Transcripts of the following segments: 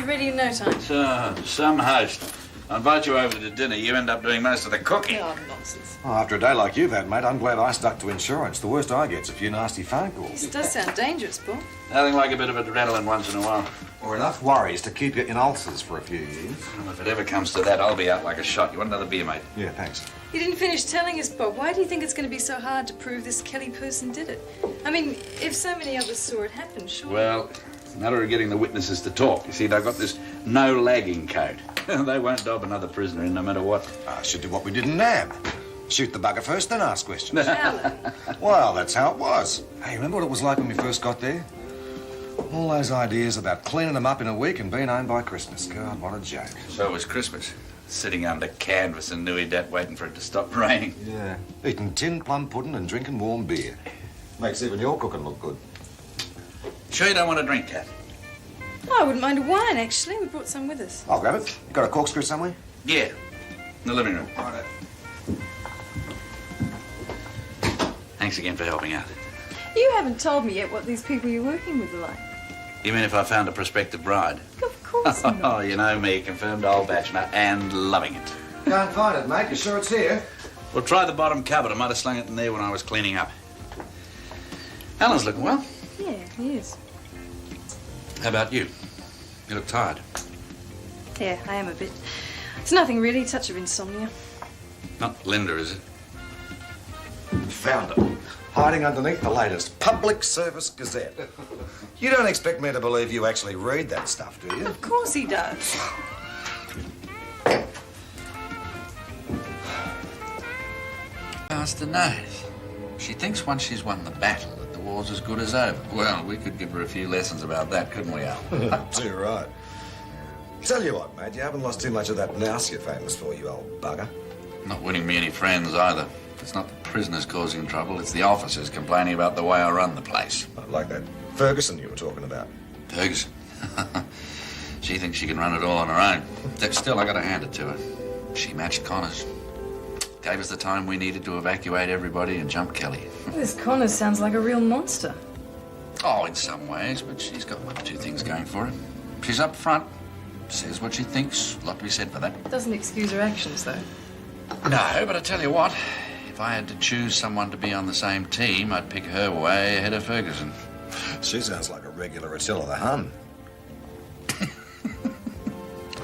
ready in no time. So, some host. I invite you over to dinner, you end up doing most of the cooking. Oh, nonsense. Oh, after a day like you've had, mate, I'm glad I stuck to insurance. The worst I get's a few nasty phone calls. This does sound dangerous, Paul. Nothing like a bit of adrenaline once in a while. Or enough worries to keep you in ulcers for a few years. Well, if it ever comes to that, I'll be out like a shot. You want another beer, mate? Yeah, thanks. You didn't finish telling us, Bob. Why do you think it's going to be so hard to prove this Kelly person did it? I mean, if so many others saw it happen, sure. Well, it's a matter of getting the witnesses to talk. You see, they've got this no-lagging code. They won't dob another prisoner in no matter what. I should do what we did in NAB. Shoot the bugger first, then ask questions. Alan. Well, that's how it was. Hey, remember what it was like when we first got there? All those ideas about cleaning them up in a week and being home by Christmas. God, what a joke. So it was Christmas. Sitting under canvas in Newey waiting for it to stop raining. Yeah. Eating tin plum pudding and drinking warm beer. Makes even your cooking look good. Sure you don't want a drink, Kath? Oh, I wouldn't mind a wine, actually. We brought some with us. I'll grab it. You got a corkscrew somewhere? Yeah, in the living room. Righto. Thanks again for helping out. You haven't told me yet what these people you're working with are like. You mean if I found a prospective bride? Of course not. Oh, you know me, confirmed old bachelor and loving it. Can't find it, mate. You sure it's here? Well, try the bottom cupboard. I might have slung it in there when I was cleaning up. Alan's looking well. Yeah, he is. How about you? You look tired. Yeah, I am a bit. It's nothing really, touch of insomnia. Not Linda, is it? Found it. Hiding underneath the latest Public Service Gazette. You don't expect me to believe you actually read that stuff, do you? Of course he does. Master knows. She thinks once she's won the battle that the war's as good as over. Well, we could give her a few lessons about that, couldn't we, Al? Too right. Tell you what, mate, you haven't lost too much of that nous you're famous for, you old bugger. Not winning me any friends either. It's not the prisoners causing trouble, it's the officers complaining about the way I run the place. Like that Ferguson you were talking about. Ferguson? She thinks she can run it all on her own. Still, I gotta hand it to her. She matched Connors. Gave us the time we needed to evacuate everybody and jump Kelly. This Connor sounds like a real monster. Oh, in some ways, but she's got one or two things going for her. She's up front, says what she thinks. A lot to be said for that. Doesn't excuse her actions, though. No, but I tell you what, if I had to choose someone to be on the same team, I'd pick her way ahead of Ferguson. She sounds like a regular Attila the Hun.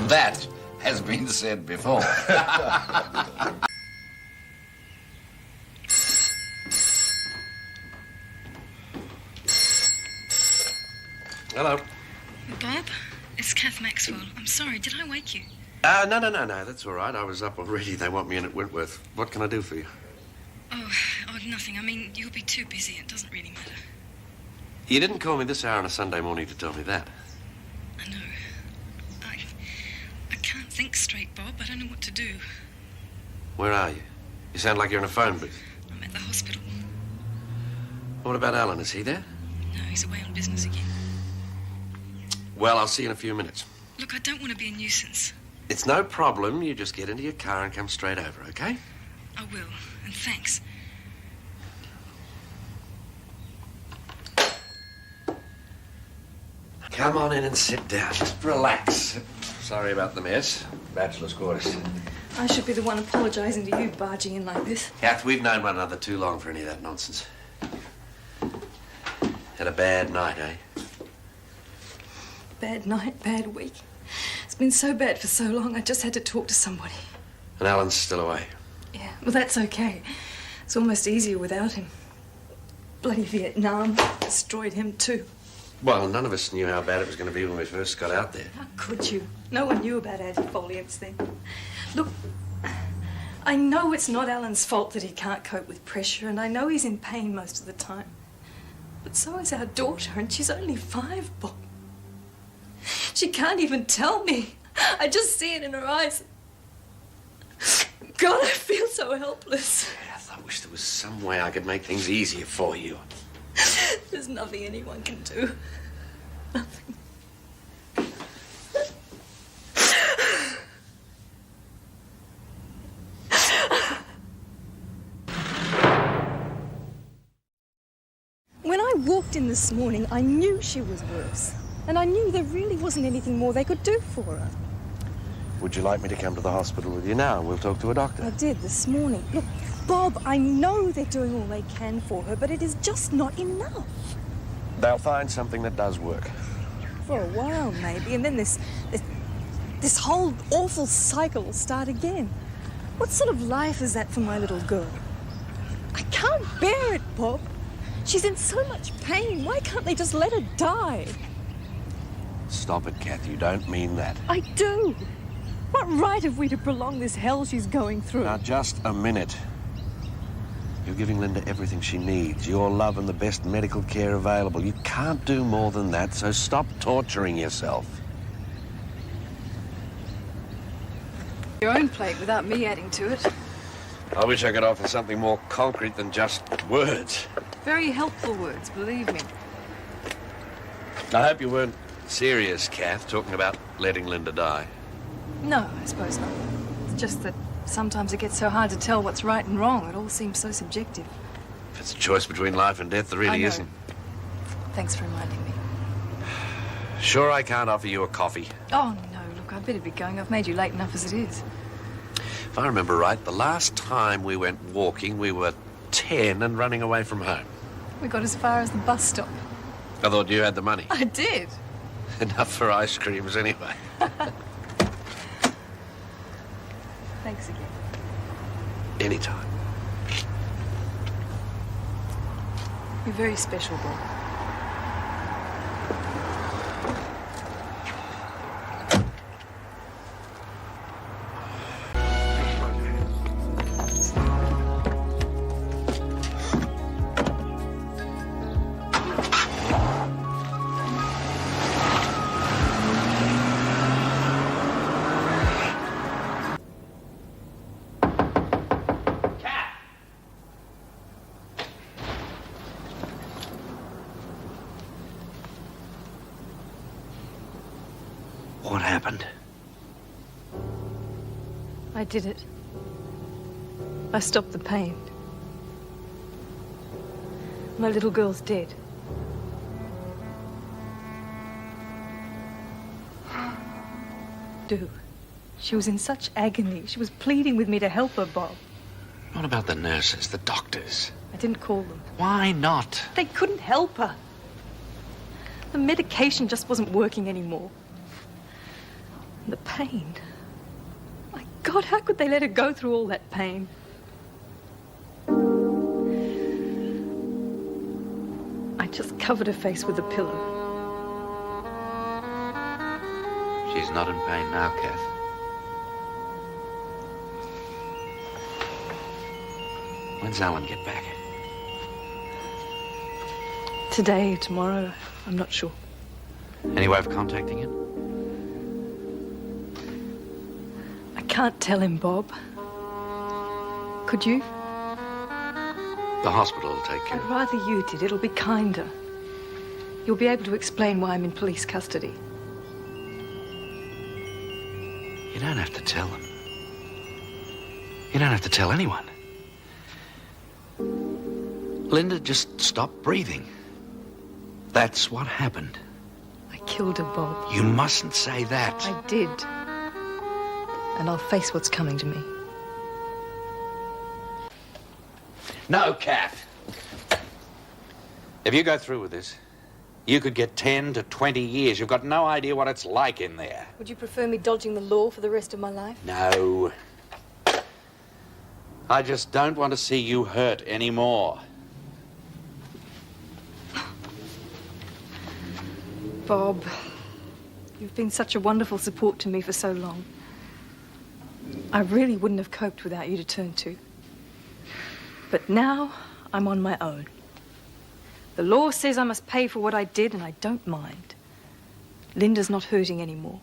That has been said before. Hello. Bob, it's Kath Maxwell. I'm sorry, did I wake you? No, that's all right. I was up already. They want me in at Wentworth. What can I do for you? Oh, nothing. I mean, you'll be too busy. It doesn't really matter. You didn't call me this hour on a Sunday morning to tell me that. I know. I can't think straight, Bob. I don't know what to do. Where are you? You sound like you're in a phone booth. I'm at the hospital. What about Alan? Is he there? No, he's away on business again. Well, I'll see you in a few minutes. Look, I don't want to be a nuisance. It's no problem. You just get into your car and come straight over, okay? I will, and thanks. Come on in and sit down. Just relax. Sorry about the mess. Bachelor's quarters. I should be the one apologising to you barging in like this. Kath, we've known one another too long for any of that nonsense. Had a bad night, eh? Bad night, bad week. It's been so bad for so long, I just had to talk to somebody. And Alan's still away. Yeah, well, that's okay. It's almost easier without him. Bloody Vietnam destroyed him too. Well, none of us knew how bad it was going to be when we first got out there. How could you? No one knew about antifoliants then. Look, I know it's not Alan's fault that he can't cope with pressure, and I know he's in pain most of the time. But so is our daughter, and she's only 5, Bob. She can't even tell me. I just see it in her eyes. God, I feel so helpless. Kath, I wish there was some way I could make things easier for you. There's nothing anyone can do. Nothing. When I walked in this morning, I knew she was worse. And I knew there really wasn't anything more they could do for her. Would you like me to come to the hospital with you now? We'll talk to a doctor. I did this morning. Look, Bob, I know they're doing all they can for her, but it is just not enough. They'll find something that does work. For a while, maybe, and then this whole awful cycle will start again. What sort of life is that for my little girl? I can't bear it, Bob. She's in so much pain. Why can't they just let her die? Stop it, Kath. You don't mean that. I do. What right have we to prolong this hell she's going through? Now, just a minute. You're giving Linda everything she needs, your love and the best medical care available. You can't do more than that, so stop torturing yourself. Your own plate without me adding to it. I wish I could offer something more concrete than just words. Very helpful words, believe me. I hope you weren't serious, Kath, talking about letting Linda die. No, I suppose not. It's just that sometimes it gets so hard to tell what's right and wrong. It all seems so subjective. If it's a choice between life and death, there really isn't. Thanks for reminding me. Sure I can't offer you a coffee. Oh, no, look, I'd better be going. I've made you late enough as it is. If I remember right, the last time we went walking, we were 10 and running away from home. We got as far as the bus stop. I thought you had the money. I did. Enough for ice creams anyway. Thanks again. Anytime. You're very special, Bob. What happened? I did it. I stopped the pain. My little girl's dead. Do. She was in such agony. She was pleading with me to help her, Bob. What about the nurses, the doctors? I didn't call them. Why not? They couldn't help her. The medication just wasn't working anymore. And the pain. My God, how could they let her go through all that pain? I just covered her face with a pillow. She's not in pain now, Kath. When's Alan get back? Today or tomorrow, I'm not sure. Any way of contacting him? I can't tell him, Bob. Could you? The hospital will take care I'd of it. rather you did. It'll be kinder. You'll be able to explain why I'm in police custody. You don't have to tell them. You don't have to tell anyone. Linda just stopped breathing. That's what happened. I killed her, Bob. You mustn't say that. I did. And I'll face what's coming to me. No, Kath. If you go through with this, you could get 10 to 20 years. You've got no idea what it's like in there. Would you prefer me dodging the law for the rest of my life? No. I just don't want to see you hurt anymore. Bob, you've been such a wonderful support to me for so long. I really wouldn't have coped without you to turn to. But now I'm on my own. The law says I must pay for what I did, and I don't mind. Linda's not hurting anymore.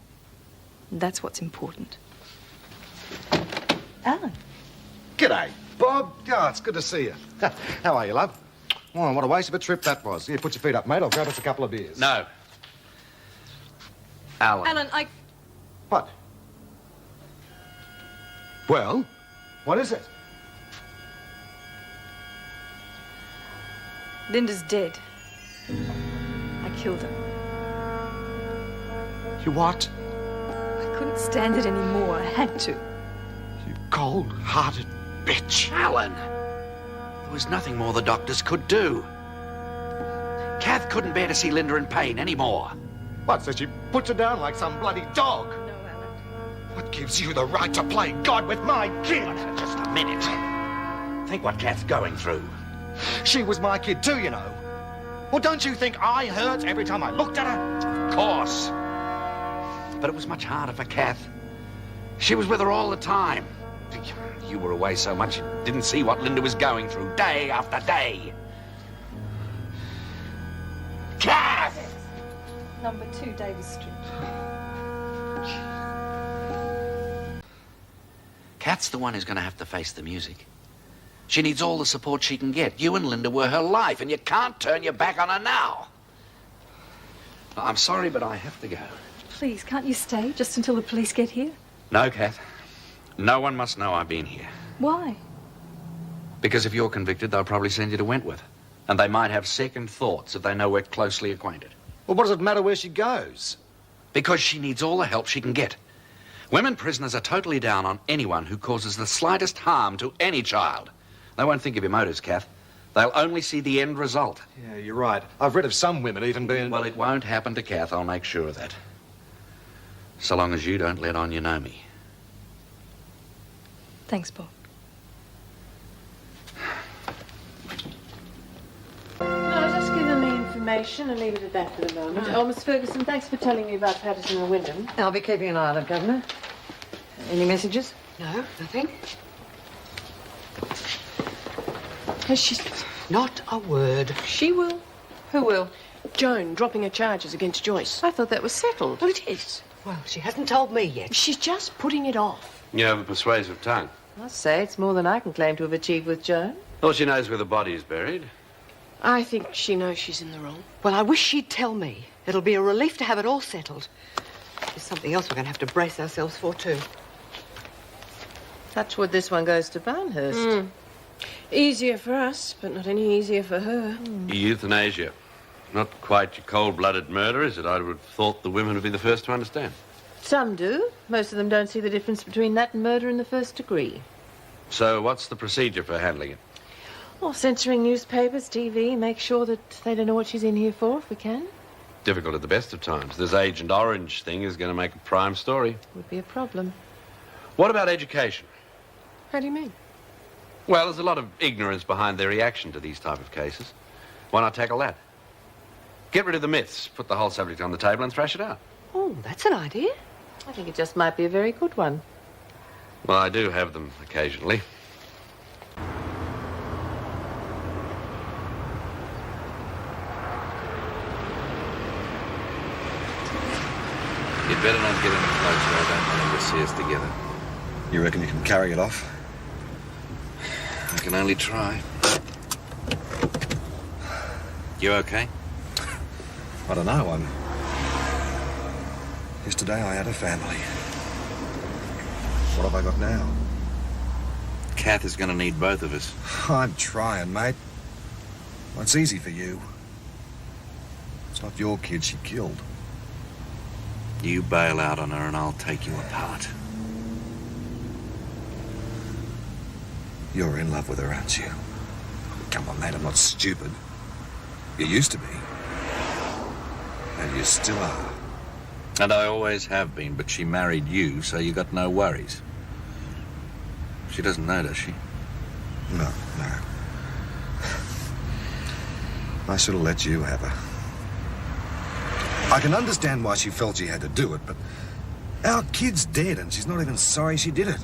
And that's what's important. Alan. G'day, Bob. Oh, it's good to see you. How are you, love? Oh, what a waste of a trip that was. Here, put your feet up, mate. I'll grab us a couple of beers. No. Alan. Alan, What? Well, what is it? Linda's dead. I killed her. You what? I couldn't stand it anymore. I had to. You cold-hearted bitch. Alan! There was nothing more the doctors could do. Kath couldn't bear to see Linda in pain anymore. What, so she puts her down like some bloody dog? No, Alan. What gives you the right to play God with my kid? Just a minute. Think what Kath's going through. She was my kid too, you know. Well, don't you think I hurt every time I looked at her? Of course. But it was much harder for Kath. She was with her all the time. You were away so much you didn't see what Linda was going through day after day. Kath! Number 2 Davis Street. Kath's the one who's going to have to face the music. She needs all the support she can get. You and Linda were her life, and you can't turn your back on her now. I'm sorry, but I have to go. Please, can't you stay just until the police get here? No, Kath. No one must know I've been here. Why? Because if you're convicted, they'll probably send you to Wentworth. And they might have second thoughts if they know we're closely acquainted. Well, what does it matter where she goes? Because she needs all the help she can get. Women prisoners are totally down on anyone who causes the slightest harm to any child. They won't think of your motives, Kath. They'll only see the end result. Yeah, you're right. I've read of some women even being... Well, it won't happen to Kath, I'll make sure of that. So long as you don't let on you know me. Thanks, Bob. I'll just give them the information and leave it at that for the moment. Oh, Miss Ferguson, thanks for telling me about Patterson and Wyndham. I'll be keeping an eye on it, Governor. Any messages? No, nothing. Has she... Not a word. She will. Who will? Joan dropping her charges against Joyce. I thought that was settled. Well, it is. Well, she hasn't told me yet. She's just putting it off. You have a persuasive tongue. I'll say it's more than I can claim to have achieved with Joan. All she knows where the body is buried. I think she knows she's in the wrong. Well, I wish she'd tell me. It'll be a relief to have it all settled. There's something else we're going to have to brace ourselves for, too. Touch wood, this one goes to Barnhurst. Easier for us, but not any easier for her. Euthanasia. Not quite your cold-blooded murder, is it? I would have thought the women would be the first to understand. Some do. Most of them don't see the difference between that and murder in the first degree. So what's the procedure for handling it? Well, censoring newspapers, TV, make sure that they don't know what she's in here for, if we can. Difficult at the best of times. This Agent Orange thing is going to make a prime story. Would be a problem. What about education? How do you mean? Well, there's a lot of ignorance behind their reaction to these type of cases. Why not tackle that? Get rid of the myths, put the whole subject on the table and thrash it out. Oh, that's an idea. I think it just might be a very good one. Well, I do have them occasionally. You'd better not get any closer. I don't want them to see us together. You reckon you can carry it off? I can only try. You okay? I don't know. Yesterday I had a family. What have I got now? Kath is going to need both of us. I'm trying, mate. Well, it's easy for you. It's not your kid she killed. You bail out on her and I'll take you apart. You're in love with her, aren't you? Come on, mate, I'm not stupid. You used to be. And you still are. And I always have been, but she married you, so you got no worries. She doesn't know, does she? No. I should have let you have her. I can understand why she felt she had to do it, but our kid's dead and she's not even sorry she did it.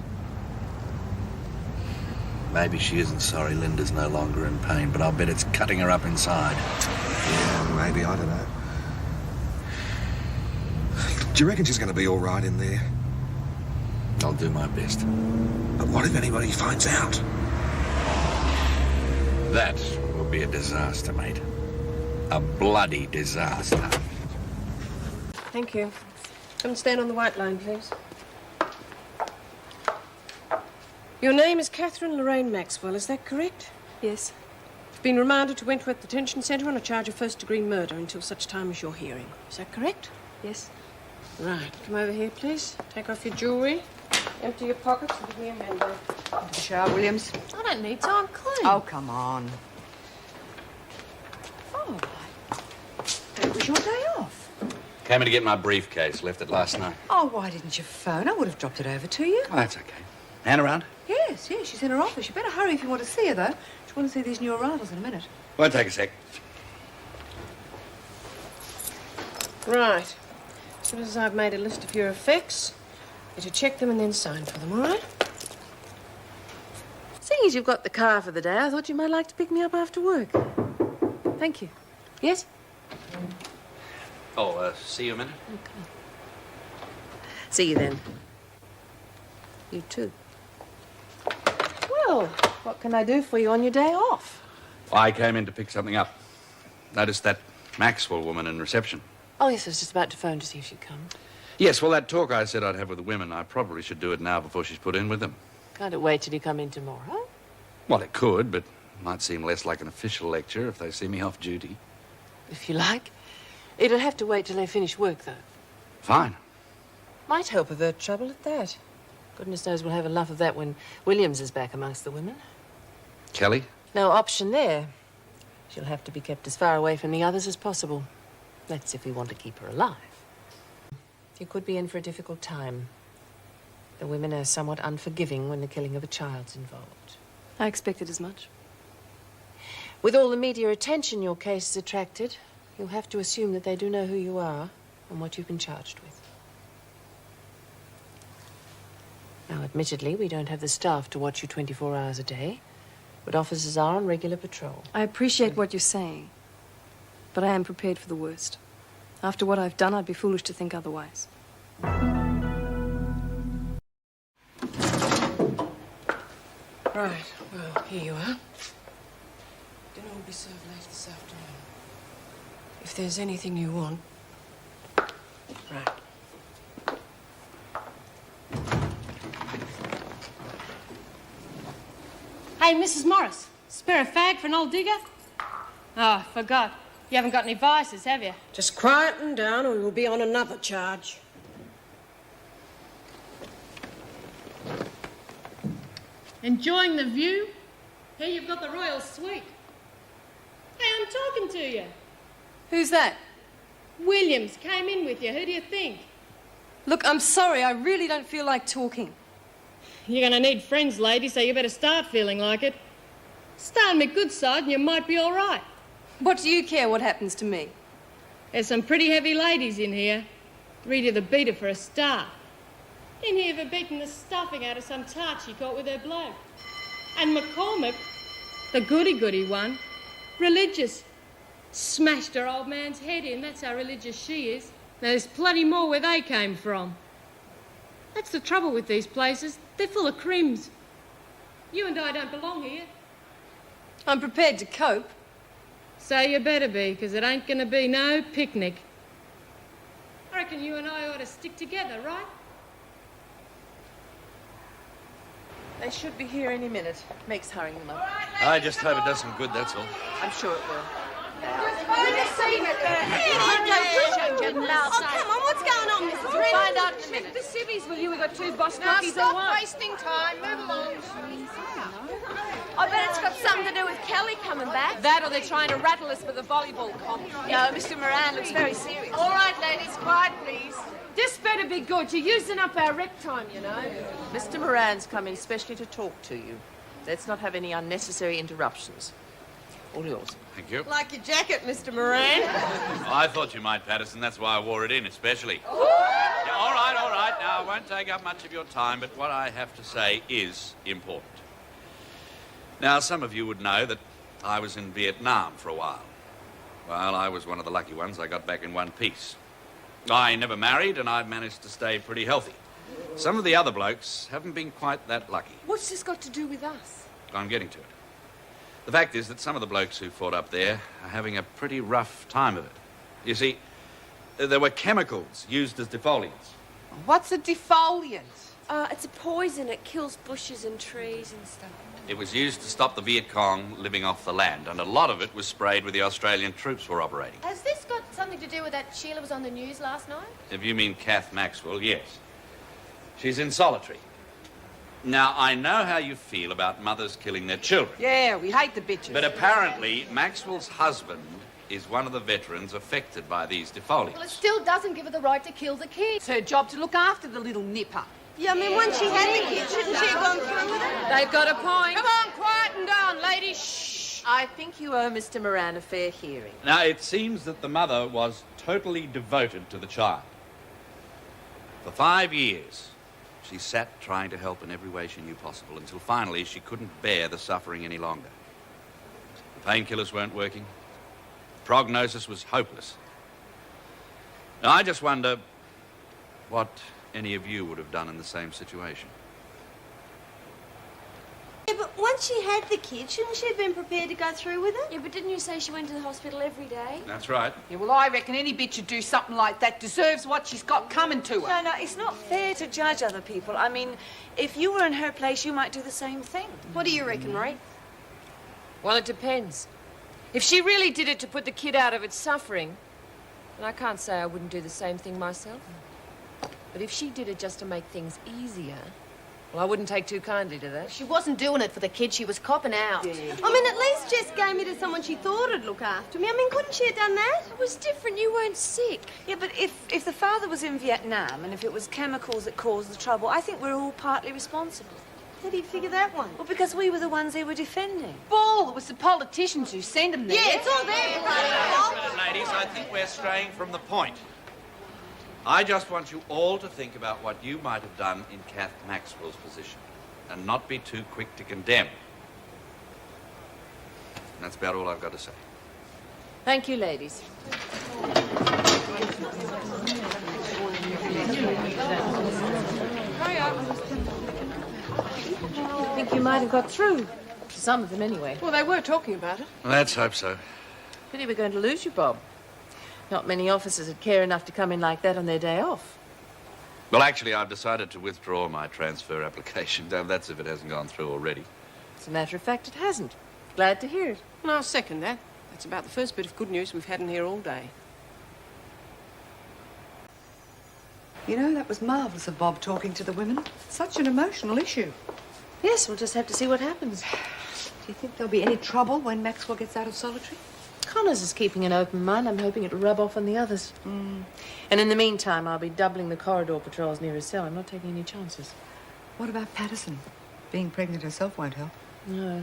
Maybe she isn't sorry Linda's no longer in pain, but I'll bet it's cutting her up inside. Yeah, maybe, I don't know. Do you reckon she's going to be all right in there? I'll do my best. But what if anybody finds out? That will be a disaster, mate. A bloody disaster. Thank you. Come and stand on the white line, please. Your name is Catherine Lorraine Maxwell, is that correct? Yes. You've been remanded to Wentworth Detention Centre on a charge of first-degree murder until such time as your hearing. Is that correct? Yes. Right, come over here, please. Take off your jewellery. Empty your pockets and give me a handbag. Into the shower, Williams. I don't need to, I'm clean. Oh, come on. Oh, it was your day off. Came in to get my briefcase. Left it last night. Oh, why didn't you phone? I would have dropped it over to you. Oh, that's okay. Anne around? Yes, she's in her office. You better hurry if you want to see her, though. She want to see these new arrivals in a minute. Won't take a sec. Right. As soon as I've made a list of your effects, you to check them and then sign for them, all right? Seeing as you've got the car for the day, I thought you might like to pick me up after work. Thank you. Yes? Oh, see you a minute. Okay. See you then. You too. Well, what can I do for you on your day off? I came in to pick something up. Noticed that Maxwell woman in reception. Oh, yes, I was just about to phone to see if she'd come. Yes, well, that talk I said I'd have with the women, I probably should do it now before she's put in with them. Can't it wait till you come in tomorrow? Well, it could, but it might seem less like an official lecture if they see me off duty. If you like. It'll have to wait till they finish work, though. Fine. Might help avert trouble at that. Goodness knows we'll have enough of that when Williams is back amongst the women. Kelly? No option there. She'll have to be kept as far away from the others as possible. That's if we want to keep her alive. You could be in for a difficult time. The women are somewhat unforgiving when the killing of a child's involved. I expected as much. With all the media attention your case has attracted, you'll have to assume that they do know who you are and what you've been charged with. Now, admittedly, we don't have the staff to watch you 24 hours a day, but officers are on regular patrol. I appreciate what you're saying, but I am prepared for the worst. After what I've done, I'd be foolish to think otherwise. Right, well, here you are. Dinner will be served late this afternoon. If there's anything you want... Right. Hey, Mrs. Morris, spare a fag for an old digger? Oh, forgot. You haven't got any vices, have you? Just quieten down or you'll be on another charge. Enjoying the view? Here you've got the royal suite. Hey, I'm talking to you. Who's that? Williams came in with you. Who do you think? Look, I'm sorry. I really don't feel like talking. You're going to need friends, lady, so you better start feeling like it. Stay on my good side and you might be all right. What do you care what happens to me? There's some pretty heavy ladies in here. Rita the beater for a start. In here for beating the stuffing out of some tart she caught with her bloke. And McCormick, the goody-goody one, religious. Smashed her old man's head in, that's how religious she is. Now, there's plenty more where they came from. That's the trouble with these places. They're full of crims. You and I don't belong here. I'm prepared to cope. So you better be, because it ain't going to be no picnic. I reckon you and I ought to stick together, right? They should be here any minute. Makes hurrying them up. I just hope it does some good, that's all. I'm sure it will. Oh, come on, what's going on, Mrs. We'll find out in a minute. The civvies, will you? We've got two boss Now cookies or stop what? wasting time. Move along. I bet it's got something to do with Kelly coming back. That or they're trying to rattle us with a volleyball comp. No, Mr. Moran looks very serious. All right, ladies, quiet, please. This better be good. You're using up our rep time, you know. Mr. Moran's come in specially to talk to you. Let's not have any unnecessary interruptions. All yours. Thank you. Like your jacket, Mr. Moran. I thought you might, Patterson. That's why I wore it in, especially. Yeah, all right. Now, I won't take up much of your time, but what I have to say is important. Now, some of you would know that I was in Vietnam for a while. Well, I was one of the lucky ones. I got back in one piece. I never married, and I've managed to stay pretty healthy. Some of the other blokes haven't been quite that lucky. What's this got to do with us? I'm getting to it. The fact is that some of the blokes who fought up there are having a pretty rough time of it. You see, there were chemicals used as defoliants. What's a defoliant? It's a poison. It kills bushes and trees and stuff. It was used to stop the Viet Cong living off the land, and a lot of it was sprayed where the Australian troops were operating. Has this got Something to do with that Sheila was on the news last night? If you mean Kath Maxwell, yes. She's in solitary. Now, I know how you feel about mothers killing their children. Yeah, we hate the bitches. But apparently, Maxwell's husband is one of the veterans affected by these defoliants. Well, it still doesn't give her the right to kill the kid. It's her job to look after the little nipper. Yeah, I mean, once she had the kid, shouldn't she have gone through with it? They've got a point. Come on, quieten down, ladies. Shh. I think you owe Mr. Moran a fair hearing. Now, it seems that the mother was totally devoted to the child. For 5 years, she sat trying to help in every way she knew possible until finally she couldn't bear the suffering any longer. The painkillers weren't working. The prognosis was hopeless. Now, I just wonder what any of you would have done in the same situation. Yeah, but once she had the kid, shouldn't she have been prepared to go through with it? Yeah, but didn't you say she went to the hospital every day? That's right. Yeah, well, I reckon any bitch who'd do something like that deserves what she's got coming to her. No, it's not fair to judge other people. I mean, if you were in her place, you might do the same thing. What do you reckon, Marie? Well, it depends. If she really did it to put the kid out of its suffering, then I can't say I wouldn't do the same thing myself. But if she did it just to make things easier, well, I wouldn't take too kindly to that. She wasn't doing it for the kid, she was copping out. Yeah. I mean, at least Jess gave me to someone she thought would look after me. I mean, couldn't she have done that? It was different. You weren't sick. Yeah, but if the father was in Vietnam and if it was chemicals that caused the trouble, I think we're all partly responsible. How do you figure that one? Well, because we were the ones they were defending. Bull, it was the politicians who sent them there. Yeah, it's all their fault. Ladies, I think we're straying from the point. I just want you all to think about what you might have done in Kath Maxwell's position and not be too quick to condemn. And that's about all I've got to say. Thank you, ladies. Hurry up. I think you might have got through. To some of them, anyway. Well, they were talking about it. Let's hope so. Pity we're going to lose you, Bob. Not many officers would care enough to come in like that on their day off. Well, actually, I've decided to withdraw my transfer application. That's if it hasn't gone through already. As a matter of fact, it hasn't. Glad to hear it. And I'll second that. That's about the first bit of good news we've had in here all day. You know, that was marvellous of Bob talking to the women. Such an emotional issue. Yes, we'll just have to see what happens. Do you think there'll be any trouble when Maxwell gets out of solitary? Connors is keeping an open mind. I'm hoping it'll rub off on the others. And in the meantime, I'll be doubling the corridor patrols near his cell. I'm not taking any chances. What about Patterson? Being pregnant herself won't help. No.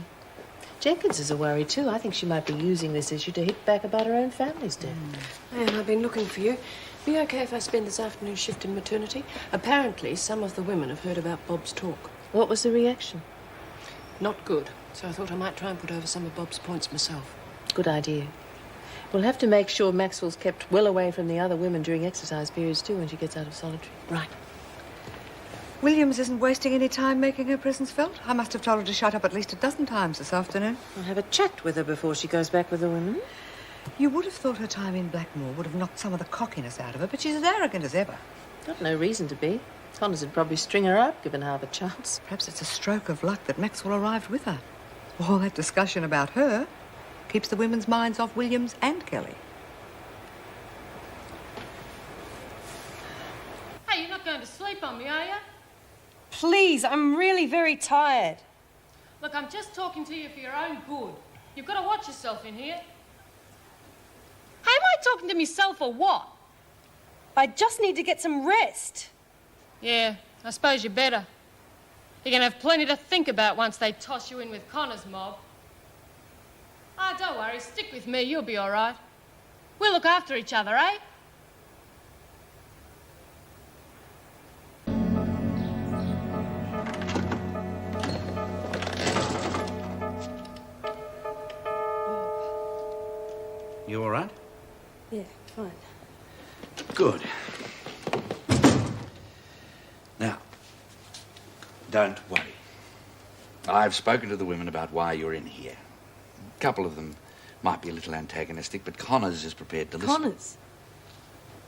Jenkins is a worry, too. I think she might be using this issue to hit back about her own family's death. Anne, I've been looking for you. Be okay if I spend this afternoon shift in maternity? Apparently, some of the women have heard about Bob's talk. What was the reaction? Not good. So I thought I might try and put over some of Bob's points myself. Good idea. We'll have to make sure Maxwell's kept well away from the other women during exercise periods, too, when she gets out of solitary. Right. Williams isn't wasting any time making her presence felt. I must have told her to shut up at least a dozen times this afternoon. I'll have a chat with her before she goes back with the women. You would have thought her time in Blackmore would have knocked some of the cockiness out of her, but she's as arrogant as ever. Got no reason to be. Connors would probably string her up, given half a chance. Perhaps it's a stroke of luck that Maxwell arrived with her. All that discussion about her keeps the women's minds off Williams and Kelly. Hey, you're not going to sleep on me, are you? Please, I'm really very tired. Look, I'm just talking to you for your own good. You've got to watch yourself in here. Hey, am I talking to myself or what? I just need to get some rest. Yeah, I suppose you better. You're going to have plenty to think about once they toss you in with Connor's mob. Ah, don't worry, stick with me, you'll be all right. We'll look after each other, eh? You all right? Yeah, fine. Good. Now, don't worry. I've spoken to the women about why you're in here. A couple of them might be a little antagonistic, but Connors is prepared to listen. Connors?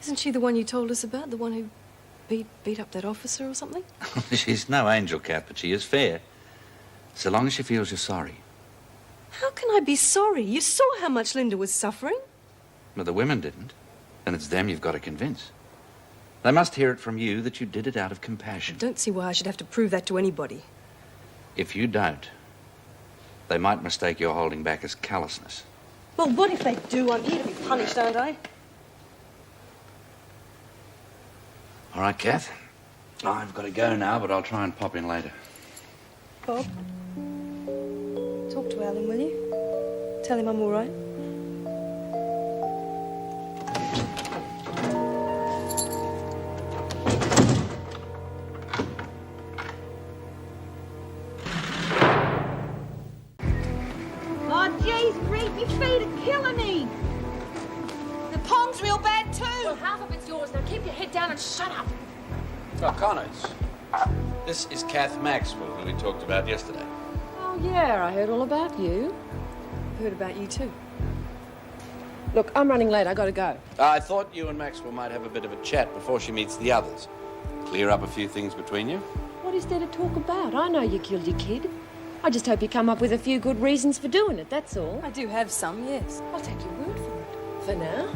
Isn't she the one you told us about? The one who beat up that officer or something? She's no angel, Kath, but she is fair. So long as she feels you're sorry. How can I be sorry? You saw how much Linda was suffering. But the women didn't. Then it's them you've got to convince. They must hear it from you that you did it out of compassion. I don't see why I should have to prove that to anybody. If you don't, they might mistake your holding back as callousness. Well, what if they do? I'm here to be punished, aren't I? All right, Kath. I've got to go now, but I'll try and pop in later. Bob, talk to Alan, will you? Tell him I'm all right. Oh, jeez, Reed, your feet are killing me. The palm's real bad, too. Well, half of it's yours. Now keep your head down and shut up. Oh, Connors. This is Kath Maxwell, who we talked about yesterday. Oh, yeah, I heard all about you. Heard about you too. Look, I'm running late. I gotta go. I thought you and Maxwell might have a bit of a chat before she meets the others. Clear up a few things between you. What is there to talk about? I know you killed your kid. I just hope you come up with a few good reasons for doing it, that's all. I do have some, yes. I'll take your word for it. For now.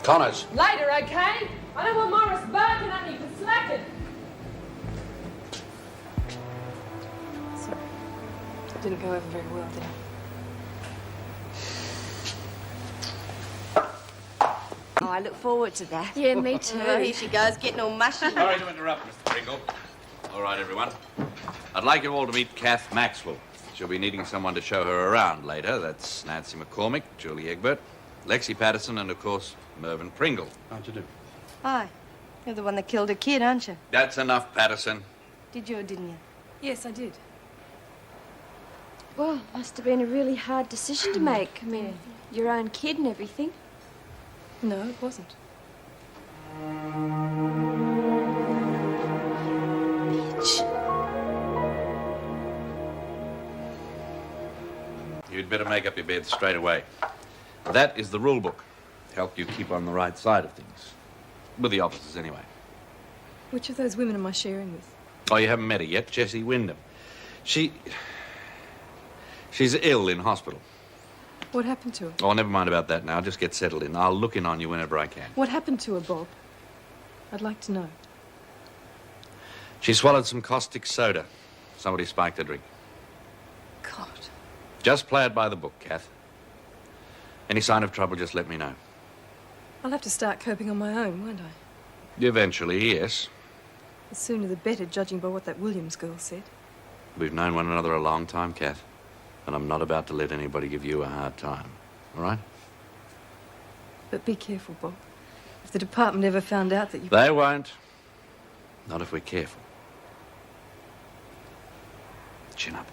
Connors. Later, okay? I don't want Morris barking at me for slacking. Sorry. Didn't go over very well, did it? Oh, I look forward to that. Yeah, me too. Oh, here she goes, getting all mushy. Sorry to interrupt, Mr. Pringle. All right, everyone. I'd like you all to meet Kath Maxwell. She'll be needing someone to show her around later. That's Nancy McCormick, Julie Egbert, Lexi Patterson, and, of course, Mervyn Pringle. How'd you do? Hi. You're the one that killed her kid, aren't you? That's enough, Patterson. Did you or didn't you? Yes, I did. Well, must have been a really hard decision to make. I mean, your own kid and everything. No, it wasn't. Bitch. You'd better make up your bed straight away. That is the rule book. Help you keep on the right side of things. With the officers, anyway. Which of those women am I sharing with? Oh, you haven't met her yet? Jessie Wyndham. She's ill in hospital. What happened to her? Oh, never mind about that now. Just get settled in. I'll look in on you whenever I can. What happened to her, Bob? I'd like to know. She swallowed some caustic soda. Somebody spiked her drink. God. Just play it by the book, Kath. Any sign of trouble, just let me know. I'll have to start coping on my own, won't I? Eventually, yes. The sooner the better, judging by what that Williams girl said. We've known one another a long time, Kath. And I'm not about to let anybody give you a hard time. All right? But be careful, Bob. If the department ever found out that you... They won't. Not if we're careful. Chin up.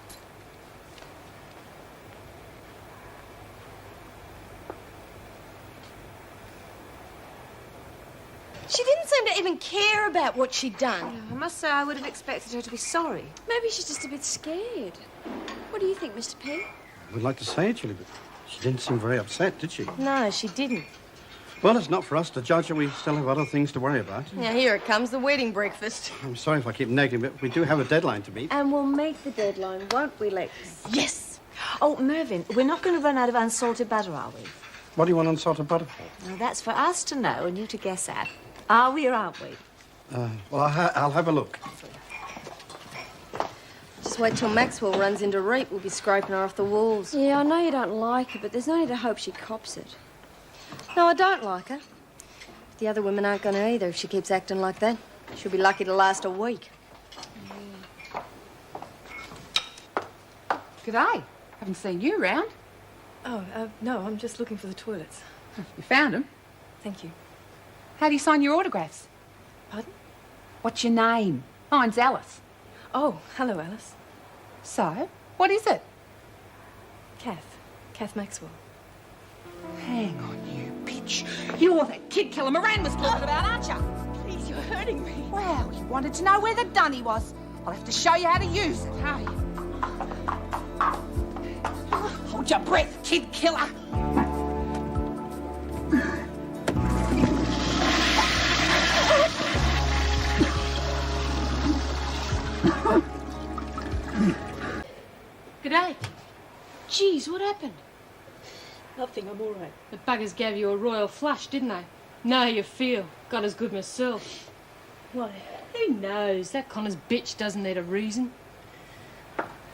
She didn't seem to even care about what she'd done. I must say, I would have expected her to be sorry. Maybe she's just a bit scared. What do you think, Mr. P? I would like to say it, Julie, but she didn't seem very upset, did she? No, she didn't. Well, it's not for us to judge, and we still have other things to worry about. Now, here it comes, the wedding breakfast. I'm sorry if I keep nagging, but we do have a deadline to meet. And we'll meet the deadline, won't we, Lex? Yes. Oh, Mervyn, we're not going to run out of unsalted butter, are we? What do you want unsalted butter for? Now, that's for us to know and you to guess at. Are we or aren't we? Well, I'll have a look. Just wait till Maxwell runs into Reet. We'll be scraping her off the walls. Yeah, I know you don't like her, but there's no need to hope she cops it. No, I don't like her. The other women aren't going to either if she keeps acting like that. She'll be lucky to last a week. G'day. Haven't seen you around. Oh, no, I'm just looking for the toilets. You found them? Thank you. How do you sign your autographs? Pardon? What's your name? Mine's Alice. Oh, hello, Alice. So, what is it? Kath. Kath Maxwell. Hang on, you bitch. You're that kid killer Moran was talking about, aren't you? Please, you're hurting me. Well, you wanted to know where the dunny was. I'll have to show you how to use it, hey? Hold your breath, kid killer. G'day. Geez, what happened? Nothing, I'm all right. The buggers gave you a royal flush, didn't they? Now you feel. Got as good myself. Why, who knows? That Connor's bitch doesn't need a reason.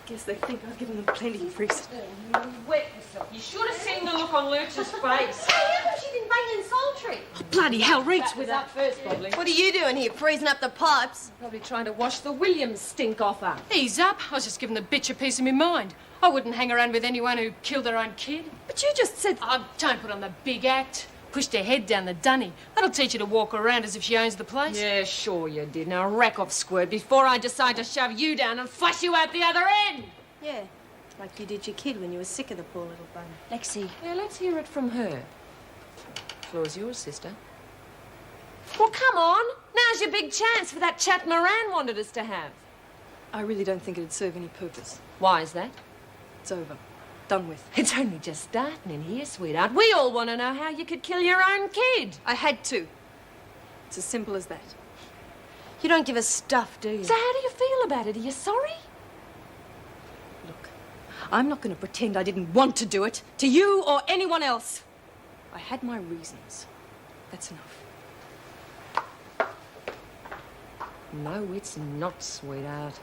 Guess they think I've given them plenty of reason. You wet yourself. You should have seen the look on Lurch's face. Hey, how come she's been banging sultry? Bloody hell, reeks with that first, probably. What are you doing here, freezing up the pipes? Probably trying to wash the Williams stink off her. Ease up. I was just giving the bitch a piece of my mind. I wouldn't hang around with anyone who killed their own kid. But you just said... Oh, don't put on the big act. Pushed her head down the dunny. That'll teach her to walk around as if she owns the place. Yeah, sure you did. Now rack off, squirt, before I decide to shove you down and flush you out the other end. Yeah, like you did your kid when you were sick of the poor little bum. Lexi. Yeah, let's hear it from her. Floor's yours, sister. Well, come on. Now's your big chance for that chat Moran wanted us to have. I really don't think it'd serve any purpose. Why is that? It's over. Done with. It's only just starting in here, sweetheart. We all want to know how you could kill your own kid. I had to. It's as simple as that. You don't give us stuff, do you? So how do you feel about it? Are you sorry? Look, I'm not going to pretend I didn't want to do it, to you or anyone else. I had my reasons. That's enough. No, it's not, sweetheart.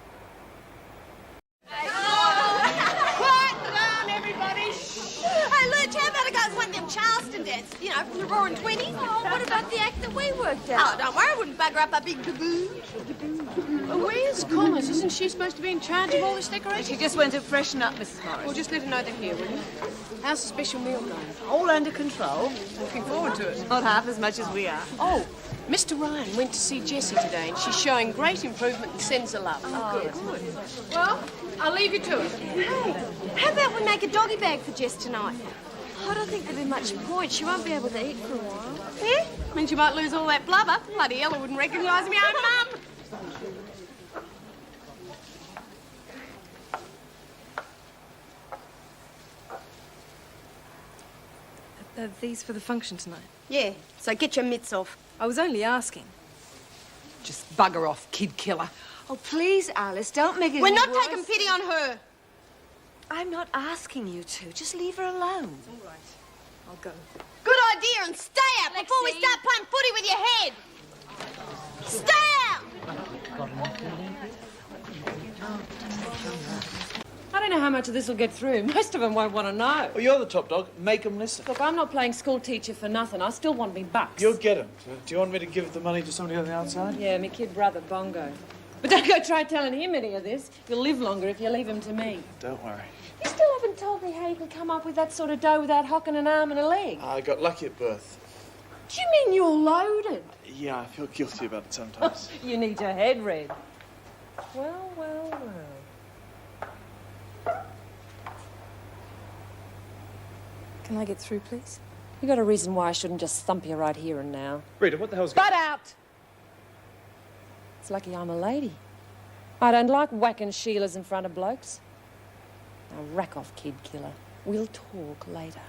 Hey, Lurch, how about I go to one of them Charleston dances, you know, from the Roaring Twenties? Oh, what about the act that we worked out? Oh, don't worry, I wouldn't bugger up a big baboon. Where's Connors? Isn't she supposed to be in charge of all this decoration? She just went to freshen up, Mrs. Morris. Well, just let her know they're here, will you? How's the special meal going? All under control. Looking forward to it. Not half as much as we are. Oh, Mr. Ryan went to see Jessie today, and she's showing great improvement and sends her love. Oh, good. Well, I'll leave you to it. Hey, how about we make a doggy bag for Jess tonight? I don't think there'll be much point. She won't be able to eat for a while. Yeah? Means you might lose all that blubber. Bloody hell, I wouldn't recognise me own mum. Are these for the function tonight? Yeah, so get your mitts off. I was only asking. Just bugger off, kid killer. Oh, please, Alice, don't make it We're any not worse. taking pity on her. I'm not asking you to. Just leave her alone. All right, I'll go. Good idea, and stay out before we start playing footy with your head. Stay out! I don't know how much of this will get through. Most of them won't want to know. Well, you're the top dog. Make them listen. Look, I'm not playing school teacher for nothing. I still want me bucks. You'll get them. Do you want me to give the money to somebody on the outside? Yeah, me kid brother, Bongo. But don't go try telling him any of this. You'll live longer if you leave him to me. Don't worry. You still haven't told me how you can come up with that sort of dough without hocking an arm and a leg. I got lucky at birth. Do you mean you're loaded? Yeah, I feel guilty about it sometimes. You need your head read. Well, well, well. Can I get through, please? You got a reason why I shouldn't just thump you right here and now. Rita, what the hell's Butt out! It's lucky I'm a lady. I don't like whacking Sheilas in front of blokes. Now rack off, kid killer. We'll talk later.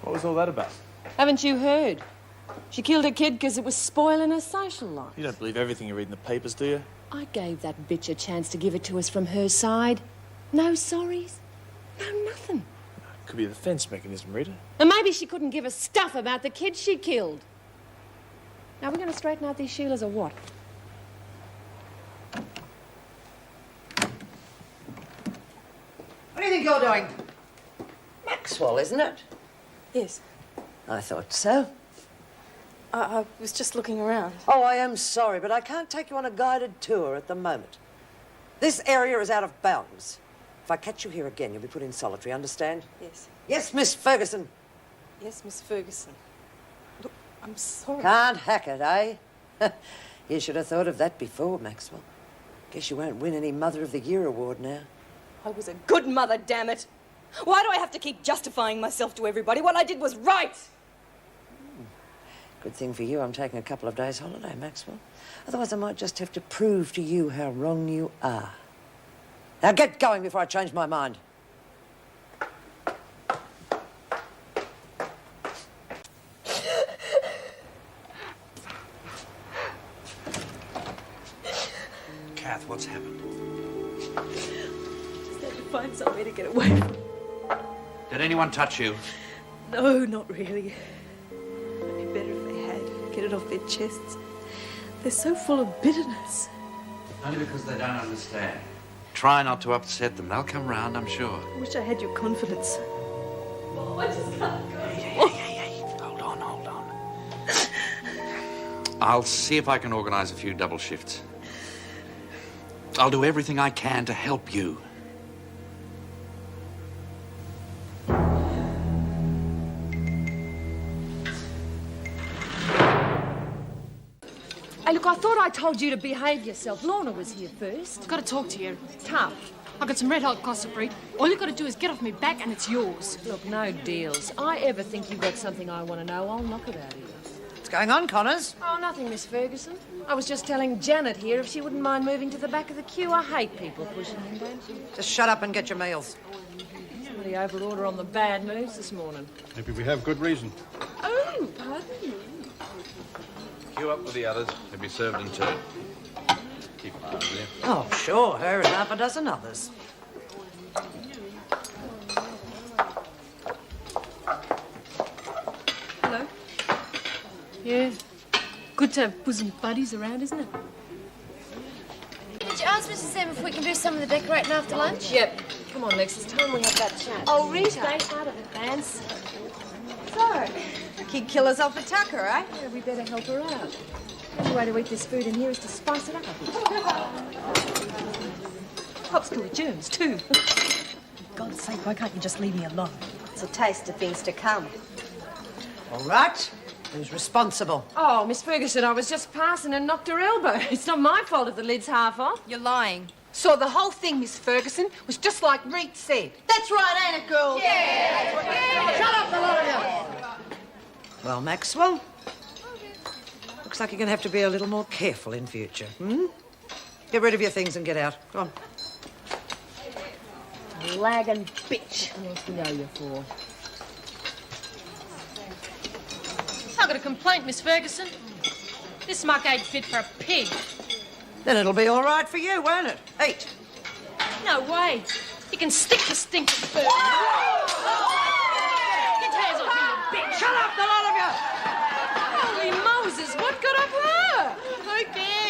What was all that about? Haven't you heard? She killed her kid because it was spoiling her social life. You don't believe everything you read in the papers, do you? I gave that bitch a chance to give it to us from her side. No sorries. No nothing. Could be a defence mechanism, Rita. And maybe she couldn't give a stuff about the kid she killed. Now, we're going to straighten out these Sheilas or what? What do you think you're doing? Maxwell, isn't it? Yes. I thought so. I was just looking around. Oh, I am sorry, but I can't take you on a guided tour at the moment. This area is out of bounds. If I catch you here again, you'll be put in solitary, understand? Yes. Yes, Miss Ferguson. Yes, Miss Ferguson. Look, I'm sorry. Can't hack it, eh? You should have thought of that before, Maxwell. Guess you won't win any Mother of the Year award now. I was a good mother, damn it. Why do I have to keep justifying myself to everybody? What I did was right. Good thing for you, I'm taking a couple of days' holiday, Maxwell. Otherwise, I might just have to prove to you how wrong you are. Now get going before I change my mind. Kath, what's happened? Just had to find somewhere to get away from. Did anyone touch you? No, not really. It'd be better if they had. Get it off their chests. They're so full of bitterness. Only because they don't understand. Try not to upset them. They'll come round, I'm sure. I wish I had your confidence. Oh, I just can't go. Hey. Hold on. I'll see if I can organise a few double shifts. I'll do everything I can to help you. Hey, look, I thought I told you to behave yourself. Lorna was here first. Got to talk to you. Tough. I got some red hot gossip, Reed. All you got to do is get off me back and it's yours. Look, no deals. I ever think you've got something I want to know, I'll knock it out of you. What's going on, Connors? Oh, nothing, Miss Ferguson. I was just telling Janet here if she wouldn't mind moving to the back of the queue. I hate people pushing in, don't you? Just shut up and get your meals. Somebody overorder on the bad news this morning. Maybe we have good reason. Oh, pardon me. Queue up with the others. They'll be served in turn. Keep an eye on you. Oh, sure, her and half a dozen others. Hello. Yeah. Good to have bosom buddies around, isn't it? Did you ask Mrs. Sam if we can do some of the decorating after lunch? Yep. Come on, Lex, it's time we have that chat. Oh, Rita. Stay out of it, Vance. So, kid killer's off the tucker, eh? Yeah, we better help her out. The only way to eat this food in here is to spice it up a bit. Pop's full of germs, too. For God's sake, why can't you just leave me alone? It's a taste of things to come. All right. Who's responsible? Oh, Miss Ferguson, I was just passing and knocked her elbow. It's not my fault if the lid's half off. You're lying. So the whole thing, Miss Ferguson, was just like Reed said. That's right, ain't it, girls? Yeah. Shut up, the lot of you. Well, Maxwell, looks like you're going to have to be a little more careful in future, Get rid of your things and get out. Come on. Lagging bitch. What else do you know you for? I got a complaint, Miss Ferguson. This muck ain't fit for a pig. Then it'll be all right for you, won't it? Eat. No way. You can stick your stinking food. Get hands off me, you bitch. Shut up, the lot of you! Holy Moses, what got up her? Who cares?